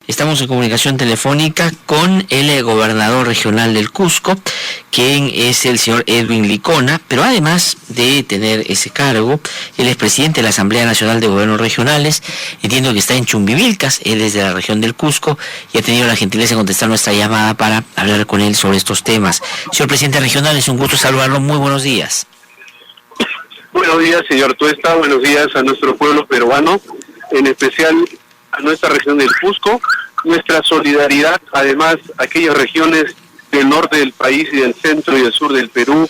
Estamos en comunicación telefónica con el gobernador regional del Cusco, quien es el señor Edwin Licona, pero además de tener ese cargo, él es presidente de la Asamblea Nacional de Gobiernos Regionales. Entiendo que está en Chumbivilcas, él es de la región del Cusco y ha tenido la gentileza de contestar nuestra llamada para hablar con él sobre estos temas. Señor presidente regional, es un gusto saludarlo. Muy buenos días. Buenos días, señor Tuesta. Buenos días a nuestro pueblo peruano, en especial a nuestra región del Cusco. Nuestra solidaridad, además, a aquellas regiones del norte del país y del centro y del sur del Perú,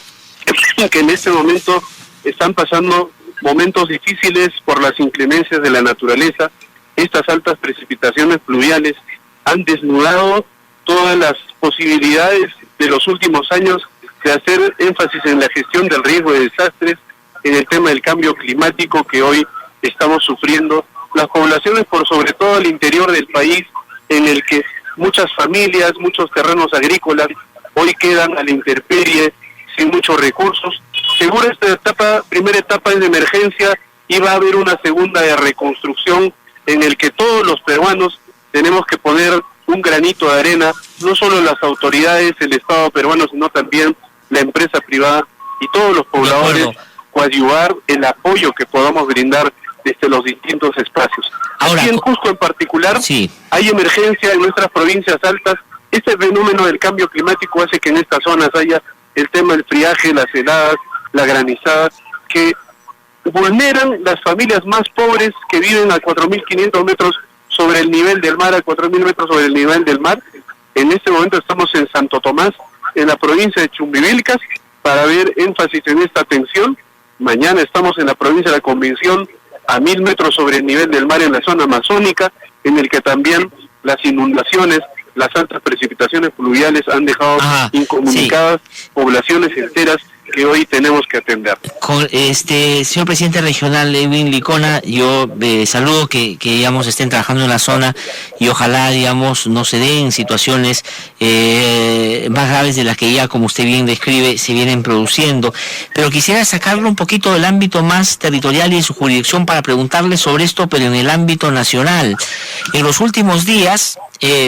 que en este momento están pasando momentos difíciles por las inclemencias de la naturaleza. Estas altas precipitaciones pluviales han desnudado todas las posibilidades de los últimos años de hacer énfasis en la gestión del riesgo de desastres, en el tema del cambio climático que hoy estamos sufriendo. Las poblaciones, por sobre todo al interior del país, en el que muchas familias, muchos terrenos agrícolas hoy quedan a la intemperie, sin muchos recursos. Seguro esta primera etapa es de emergencia y va a haber una segunda de reconstrucción en el que todos los peruanos tenemos que poner un granito de arena, no solo las autoridades, el Estado peruano, sino también la empresa privada y todos los pobladores, coadyuvar el apoyo que podamos brindar desde los distintos espacios. Ahora, aquí en Cusco en particular, sí, hay emergencia en nuestras provincias altas. Este fenómeno del cambio climático hace que en estas zonas haya el tema del friaje, las heladas, la granizada, que vulneran las familias más pobres que viven a 4.500 metros sobre el nivel del mar, a 4.000 metros sobre el nivel del mar. En este momento estamos en Santo Tomás, en la provincia de Chumbivilcas, para ver énfasis en esta atención. Mañana estamos en la provincia de la Convención, a 1.000 metros sobre el nivel del mar en la zona amazónica, en el que también las inundaciones, las altas precipitaciones fluviales han dejado incomunicadas poblaciones enteras que hoy tenemos que atender. Señor presidente regional Edwin Licona, yo saludo que digamos estén trabajando en la zona y ojalá digamos no se den situaciones más graves de las que ya, como usted bien describe, se vienen produciendo, pero quisiera sacarlo un poquito del ámbito más territorial y de su jurisdicción para preguntarle sobre esto, pero en el ámbito nacional. En los últimos días,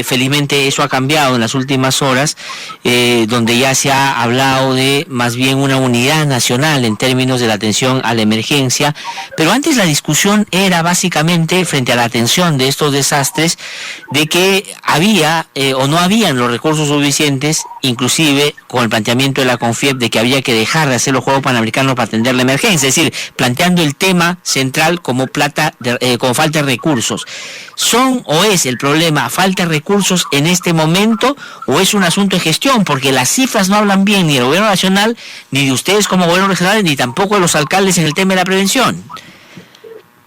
felizmente eso ha cambiado en las últimas horas, donde ya se ha hablado de más bien una unidad nacional en términos de la atención a la emergencia, pero antes la discusión era básicamente frente a la atención de estos desastres, de que había o no habían los recursos suficientes, inclusive con el planteamiento de la CONFIEP de que había que dejar de hacer los Juegos Panamericanos para atender la emergencia, es decir, planteando el tema central como como falta de recursos. ¿Son o es el problema falta de recursos en este momento o es un asunto de gestión? Porque las cifras no hablan bien ni del gobierno nacional, ni de ustedes como gobierno regional, ni tampoco de los alcaldes en el tema de la prevención.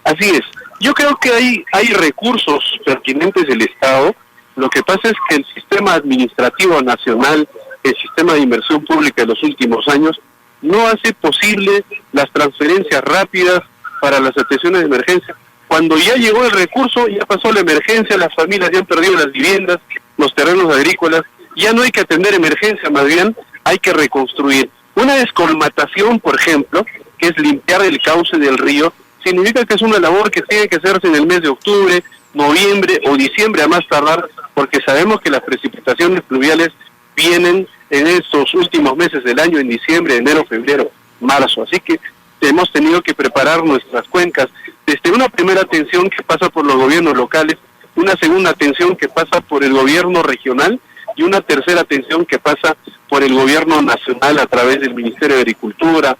Así es. Yo creo que hay recursos pertinentes del Estado. Lo que pasa es que el sistema administrativo nacional, el sistema de inversión pública de los últimos años, no hace posible las transferencias rápidas para las atenciones de emergencia. Cuando ya llegó el recurso, ya pasó la emergencia, las familias ya han perdido las viviendas, los terrenos agrícolas, ya no hay que atender emergencia, más bien hay que reconstruir. Una descolmatación, por ejemplo, que es limpiar el cauce del río, significa que es una labor que tiene que hacerse en el mes de octubre, noviembre o diciembre a más tardar, porque sabemos que las precipitaciones pluviales vienen en estos últimos meses del año, en diciembre, enero, febrero, marzo. Así que hemos tenido que preparar nuestras cuencas desde una primera atención que pasa por los gobiernos locales, una segunda atención que pasa por el gobierno regional y una tercera atención que pasa por el gobierno nacional a través del Ministerio de Agricultura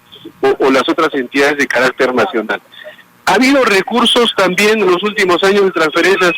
o las otras entidades de carácter nacional. Ha habido recursos también en los últimos años de transferencias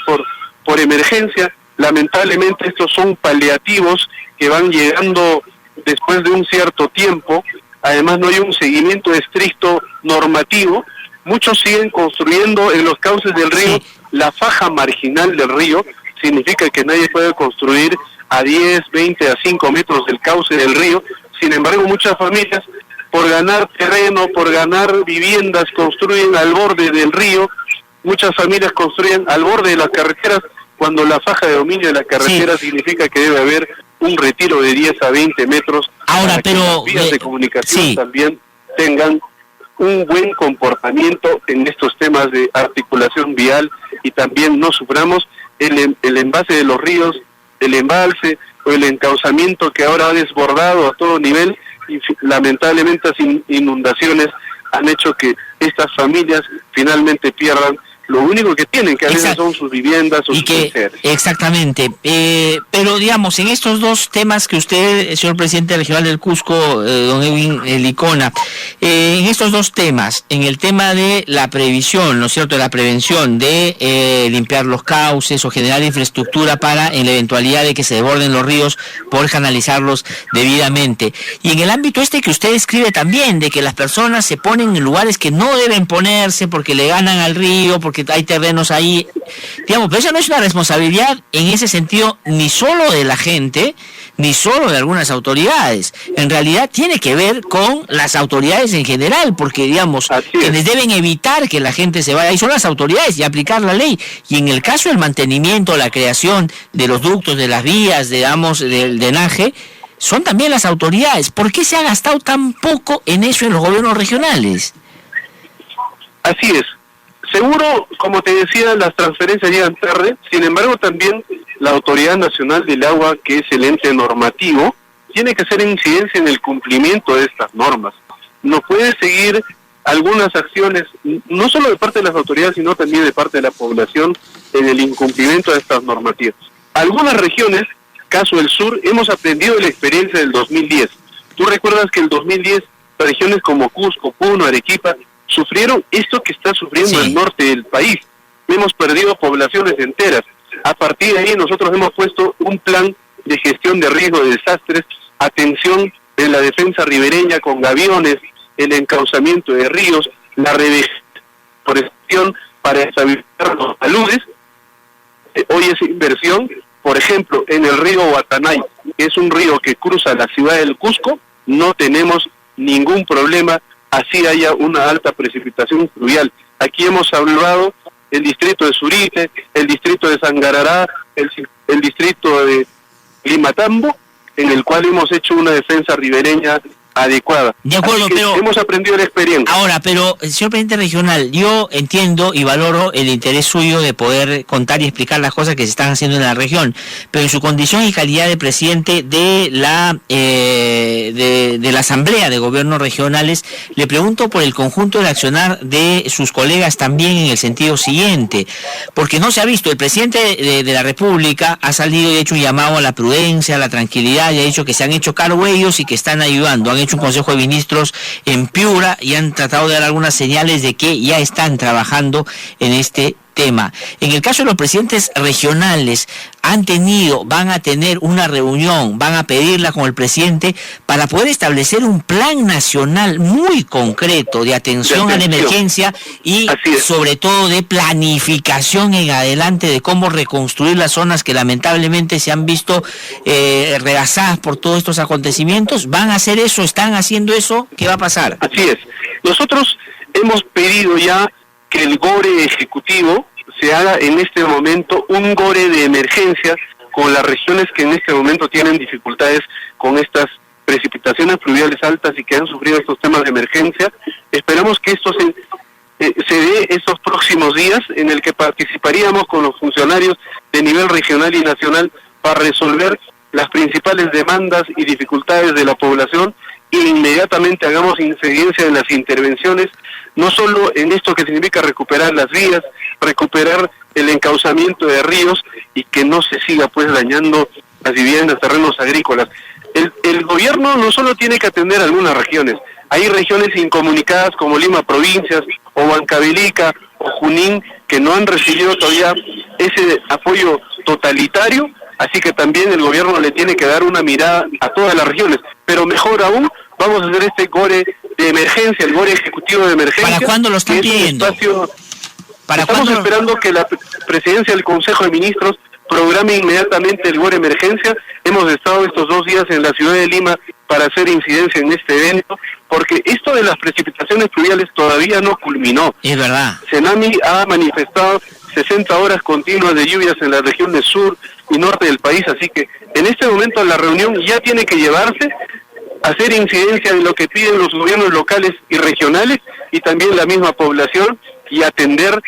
por emergencia. Lamentablemente estos son paliativos que van llegando después de un cierto tiempo. Además no hay un seguimiento estricto normativo. Muchos siguen construyendo en los cauces del río. La faja marginal del río significa que nadie puede construir a 10, 20, a 5 metros del cauce del río. Sin embargo, muchas familias, por ganar terreno, por ganar viviendas, construyen al borde del río. Muchas familias construyen al borde de las carreteras, cuando la faja de dominio de la carretera significa que debe haber un retiro de 10 a 20 metros. Ahora, para que las vías de comunicación también tengan un buen comportamiento en estos temas de articulación vial y también no suframos el envase de los ríos, el embalse o el encauzamiento que ahora ha desbordado a todo nivel, y lamentablemente las inundaciones han hecho que estas familias finalmente pierdan lo único que tienen, que a veces son sus viviendas o sus enseres. Exactamente. Pero digamos, en estos dos temas que usted, señor presidente regional del Cusco, don Edwin Licona, en estos dos temas, en el tema de la previsión, ¿no es cierto?, de la prevención de limpiar los cauces o generar infraestructura para, en la eventualidad de que se desborden los ríos, poder canalizarlos debidamente. Y en el ámbito que usted describe también, de que las personas se ponen en lugares que no deben ponerse porque le ganan al río, porque hay terrenos ahí, digamos, pero eso no es una responsabilidad en ese sentido ni solo de la gente, ni solo de algunas autoridades. En realidad tiene que ver con las autoridades en general, porque, digamos, quienes deben evitar que la gente se vaya ahí son las autoridades y aplicar la ley. Y en el caso del mantenimiento, la creación de los ductos, de las vías, digamos, del drenaje, son también las autoridades. ¿Por qué se ha gastado tan poco en eso en los gobiernos regionales? Así es. Seguro, como te decía, las transferencias llegan tarde. Sin embargo, también la Autoridad Nacional del Agua, que es el ente normativo, tiene que hacer incidencia en el cumplimiento de estas normas. No puede seguir algunas acciones, no solo de parte de las autoridades, sino también de parte de la población, en el incumplimiento de estas normativas. Algunas regiones, caso el sur, hemos aprendido de la experiencia del 2010. Tú recuerdas que el 2010 regiones como Cusco, Puno, Arequipa sufrieron esto que está sufriendo el norte del país. Hemos perdido poblaciones enteras. A partir de ahí nosotros hemos puesto un plan de gestión de riesgo de desastres, atención en la defensa ribereña con gaviones, el encauzamiento de ríos, la reforestación para estabilizar los taludes. Hoy es inversión, por ejemplo, en el río Guatanay, que es un río que cruza la ciudad del Cusco, no tenemos ningún problema, así haya una alta precipitación fluvial. Aquí hemos hablado el distrito de Surite, el distrito de Sangarará, el distrito de Limatambo, en el cual hemos hecho una defensa ribereña adecuada. De acuerdo, pero hemos aprendido la experiencia. Ahora, pero, señor presidente regional, yo entiendo y valoro el interés suyo de poder contar y explicar las cosas que se están haciendo en la región, pero en su condición y calidad de presidente de la de la Asamblea de Gobiernos Regionales, le pregunto por el conjunto del accionar de sus colegas también en el sentido siguiente, porque no se ha visto, el presidente de la República ha salido y ha hecho un llamado a la prudencia, a la tranquilidad, y ha dicho que se han hecho cargo ellos y que están ayudando, han hecho un Consejo de Ministros en Piura y han tratado de dar algunas señales de que ya están trabajando en este tema. En el caso de los presidentes regionales, van a tener una reunión, van a pedirla con el presidente para poder establecer un plan nacional muy concreto de atención a la emergencia y sobre todo de planificación en adelante de cómo reconstruir las zonas que lamentablemente se han visto rebasadas por todos estos acontecimientos. ¿Van a hacer eso? ¿Están haciendo eso? ¿Qué va a pasar? Así es. Nosotros hemos pedido ya que el GORE ejecutivo se haga en este momento un GORE de emergencia con las regiones que en este momento tienen dificultades con estas precipitaciones fluviales altas y que han sufrido estos temas de emergencia. Esperamos que esto se dé estos próximos días, en el que participaríamos con los funcionarios de nivel regional y nacional para resolver las principales demandas y dificultades de la población, e inmediatamente hagamos incidencia en las intervenciones, no solo en esto que significa recuperar las vías, recuperar el encauzamiento de ríos y que no se siga pues dañando las viviendas, terrenos agrícolas. El gobierno no solo tiene que atender algunas regiones, hay regiones incomunicadas como Lima Provincias o Huancavelica o Junín que no han recibido todavía ese apoyo totalitario, así que también el gobierno le tiene que dar una mirada a todas las regiones, pero mejor aún, vamos a hacer este GORE de emergencia, el GORE ejecutivo de emergencia. ¿Para cuándo lo están pidiendo? Estamos esperando que la presidencia del Consejo de Ministros programe inmediatamente el GORE emergencia. Hemos estado estos 2 días en la ciudad de Lima para hacer incidencia en este evento, porque esto de las precipitaciones fluviales todavía no culminó. Es verdad. Senami ha manifestado 60 horas continuas de lluvias en las regiones sur y norte del país, así que en este momento la reunión ya tiene que llevarse, hacer incidencia en lo que piden los gobiernos locales y regionales y también la misma población, y atender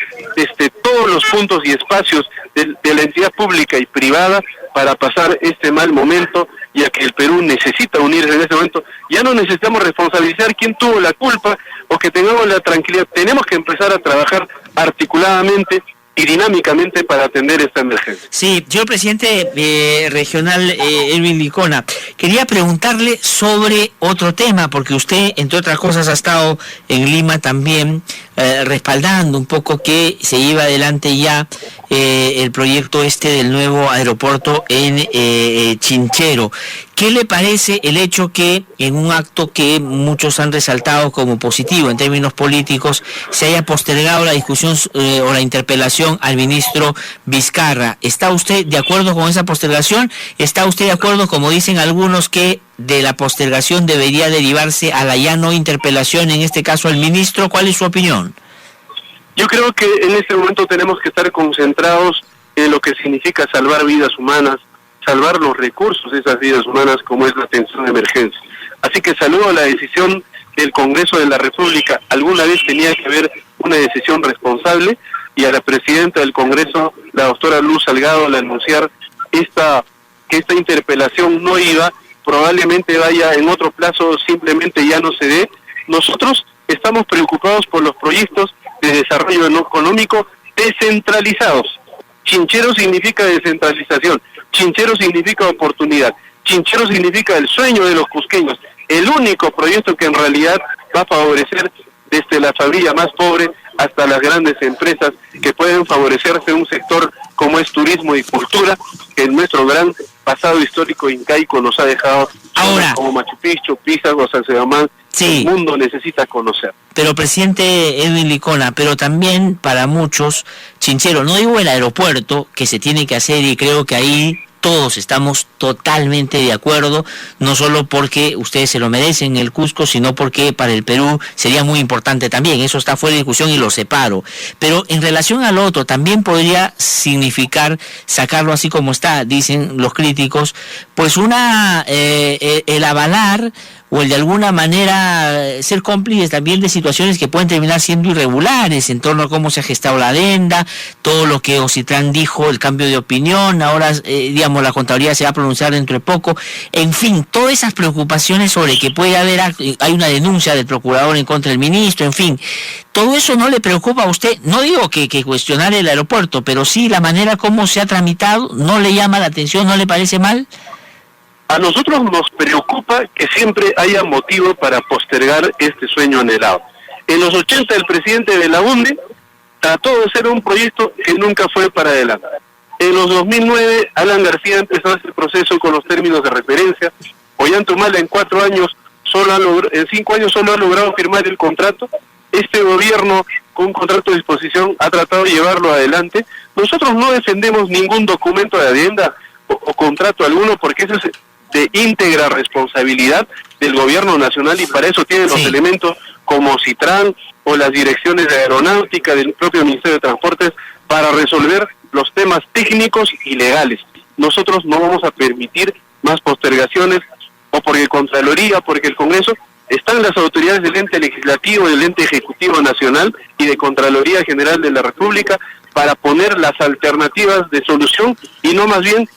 todos los puntos y espacios de la entidad pública y privada para pasar este mal momento, ya que el Perú necesita unirse en este momento. Ya no necesitamos responsabilizar quién tuvo la culpa o que tengamos la tranquilidad. Tenemos que empezar a trabajar articuladamente y dinámicamente para atender esta emergencia. Sí, yo, presidente regional Erwin Licona, quería preguntarle sobre otro tema, porque usted, entre otras cosas, ha estado en Lima también respaldando un poco que se lleva adelante ya el proyecto del nuevo aeropuerto en Chinchero. ¿Qué le parece el hecho que en un acto que muchos han resaltado como positivo en términos políticos se haya postergado la discusión o la interpelación al ministro Vizcarra? ¿Está usted de acuerdo con esa postergación? ¿Está usted de acuerdo, como dicen algunos, que de la postergación debería derivarse a la ya no interpelación, en este caso al ministro? ¿Cuál es su opinión? Yo creo que en este momento tenemos que estar concentrados en lo que significa salvar vidas humanas, salvar los recursos de esas vidas humanas, como es la atención de emergencia. Así que saludo la decisión del Congreso de la República. Alguna vez tenía que haber una decisión responsable, y a la presidenta del Congreso, la doctora Luz Salgado, al anunciar que esta interpelación no iba, probablemente vaya en otro plazo, simplemente ya no se dé. Nosotros estamos preocupados por los proyectos de desarrollo económico descentralizados. Chinchero significa descentralización, Chinchero significa oportunidad, Chinchero significa el sueño de los cusqueños, el único proyecto que en realidad va a favorecer desde la familia más pobre hasta las grandes empresas que pueden favorecerse un sector como es turismo y cultura, que en nuestro gran pasado histórico incaico nos ha dejado. Ahora, como Machu Picchu, Pisago, San Sebastián, sí, el mundo necesita conocer. Pero, presidente Erwin Licona, pero también para muchos, Chinchero, no digo el aeropuerto, que se tiene que hacer, y creo que ahí todos estamos totalmente de acuerdo, no solo porque ustedes se lo merecen el Cusco, sino porque para el Perú sería muy importante también, eso está fuera de discusión y lo separo. Pero en relación al otro, también podría significar sacarlo así como está, dicen los críticos, pues el avalar o el de alguna manera ser cómplices también de situaciones que pueden terminar siendo irregulares en torno a cómo se ha gestado la adenda, todo lo que Ocitlán dijo, el cambio de opinión, ahora digamos la Contraloría se va a pronunciar dentro de poco, en fin, todas esas preocupaciones sobre que puede haber, hay una denuncia del procurador en contra del ministro, en fin, ¿todo eso no le preocupa a usted? No digo que cuestionar el aeropuerto, pero sí la manera como se ha tramitado, ¿no le llama la atención, no le parece mal? A nosotros nos preocupa que siempre haya motivo para postergar este sueño anhelado. En los 80 el presidente de la UNDE trató de hacer un proyecto que nunca fue para adelante. En los 2009 Alan García empezó este proceso con los términos de referencia. Ollantumala en 5 años solo ha logrado firmar el contrato. Este gobierno, con un contrato de disposición, ha tratado de llevarlo adelante. Nosotros no defendemos ningún documento de adenda o contrato alguno, porque eso es de íntegra responsabilidad del gobierno nacional, y para eso tienen los elementos como Citran o las direcciones de aeronáutica del propio Ministerio de Transportes para resolver los temas técnicos y legales. Nosotros no vamos a permitir más postergaciones, o porque Contraloría, porque el Congreso, están las autoridades del ente legislativo, del ente ejecutivo nacional y de Contraloría General de la República para poner las alternativas de solución, y no más bien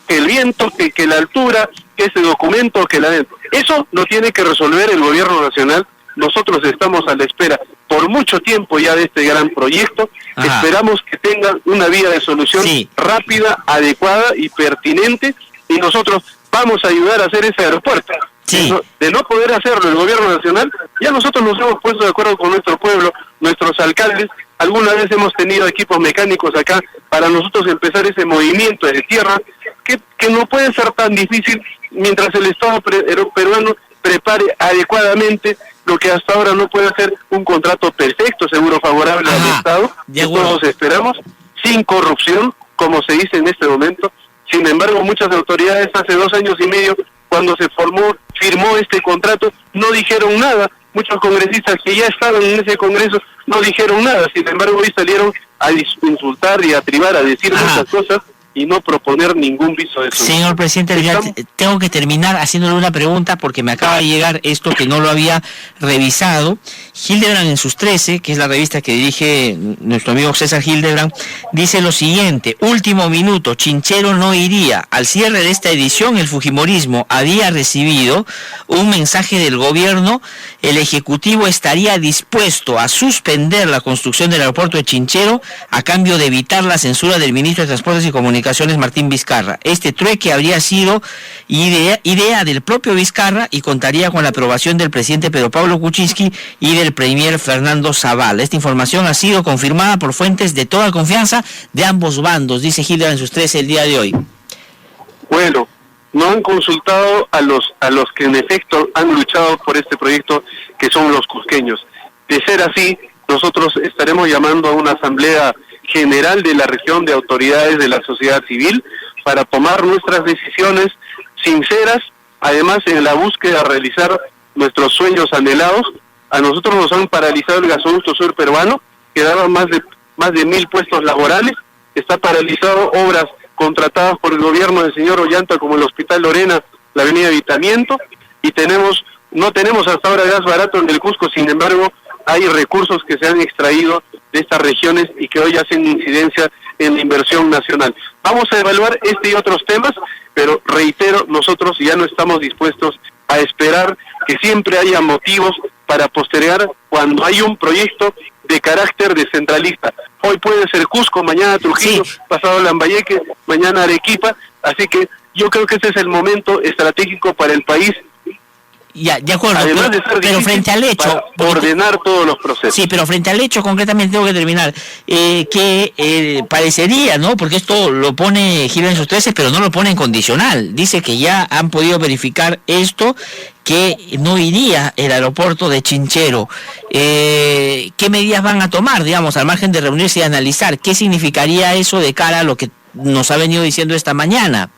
que el viento, que la altura, que ese documento, que eso lo tiene que resolver el gobierno nacional. Nosotros estamos a la espera por mucho tiempo ya de este gran proyecto. Ajá. Esperamos que tengan una vía de solución rápida, adecuada y pertinente, y nosotros vamos a ayudar a hacer ese aeropuerto. De no poder hacerlo el gobierno nacional, ya nosotros nos hemos puesto de acuerdo con nuestro pueblo, nuestros alcaldes. Alguna vez hemos tenido equipos mecánicos acá para nosotros empezar ese movimiento de tierra, que no puede ser tan difícil mientras el Estado peruano prepare adecuadamente lo que hasta ahora no puede ser un contrato perfecto, seguro favorable al Estado, que todos esperamos, sin corrupción, como se dice en este momento. Sin embargo, muchas autoridades hace 2 años y medio, cuando se firmó este contrato, no dijeron nada. Muchos congresistas que ya estaban en ese Congreso no dijeron nada. Sin embargo, hoy salieron a insultar y a tribar, a decir muchas cosas y no proponer ningún viso de solución. Señor presidente, ya tengo que terminar haciéndole una pregunta porque me acaba de llegar esto que no lo había revisado. Hildebrand en sus 13, que es la revista que dirige nuestro amigo César Hildebrand, dice lo siguiente: último minuto, Chinchero no iría. Al cierre de esta edición, el fujimorismo había recibido un mensaje del gobierno. El Ejecutivo estaría dispuesto a suspender la construcción del aeropuerto de Chinchero a cambio de evitar la censura del ministro de Transportes y Comunicaciones, Martín Vizcarra. Este trueque habría sido idea del propio Vizcarra y contaría con la aprobación del presidente Pedro Pablo Kuczynski y del premier Fernando Zavala. Esta información ha sido confirmada por fuentes de toda confianza de ambos bandos, dice Hildebrand en sus 13 el día de hoy. Bueno, no han consultado a los que en efecto han luchado por este proyecto, que son los cusqueños. De ser así, nosotros estaremos llamando a una asamblea general de la región de autoridades de la sociedad civil para tomar nuestras decisiones sinceras, además en la búsqueda de realizar nuestros sueños anhelados. A nosotros nos han paralizado el gasoducto sur peruano, que daba más de 1.000 puestos laborales. Está paralizado obras contratadas por el gobierno del señor Ollanta, como el Hospital Lorena, la avenida Evitamiento, y no tenemos hasta ahora gas barato en el Cusco. Sin embargo, hay recursos que se han extraído de estas regiones y que hoy hacen incidencia en la inversión nacional. Vamos a evaluar este y otros temas, pero reitero, nosotros ya no estamos dispuestos a esperar que siempre haya motivos para postergar cuando hay un proyecto de carácter descentralista. Hoy puede ser Cusco, mañana Trujillo, sí, pasado Lambayeque, mañana Arequipa, así que yo creo que ese es el momento estratégico para el país. Ya, de acuerdo, pero frente al hecho... ordenar todos los procesos. Sí, pero frente al hecho, concretamente tengo que terminar, que parecería, ¿no? Porque esto lo pone Hildebrand en sus 13, pero no lo pone en condicional. Dice que ya han podido verificar esto, que no iría el aeropuerto de Chinchero. ¿Qué medidas van a tomar, digamos, al margen de reunirse y analizar? ¿Qué significaría eso de cara a lo que nos ha venido diciendo esta mañana?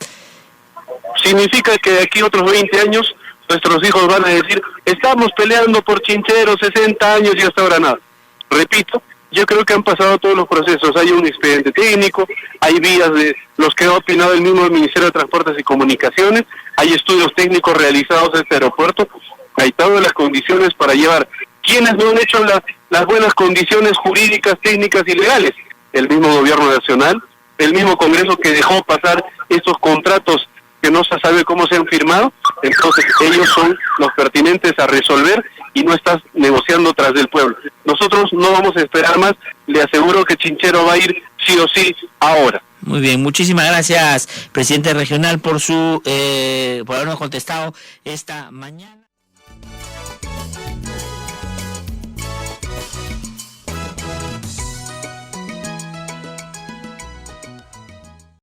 Significa que de aquí a otros 20 años... nuestros hijos van a decir, estamos peleando por Chinchero 60 años y hasta ahora nada. Repito, yo creo que han pasado todos los procesos. Hay un expediente técnico, hay vías de los que ha opinado el mismo Ministerio de Transportes y Comunicaciones, hay estudios técnicos realizados en este aeropuerto, hay todas las condiciones para llevar. ¿Quiénes no han hecho las buenas condiciones jurídicas, técnicas y legales? El mismo Gobierno Nacional, el mismo Congreso que dejó pasar estos contratos que no se sabe cómo se han firmado. Entonces ellos son los pertinentes a resolver y no estás negociando tras del pueblo. Nosotros no vamos a esperar más, le aseguro que Chinchero va a ir sí o sí ahora. Muy bien, muchísimas gracias, presidente regional, por habernos contestado esta mañana.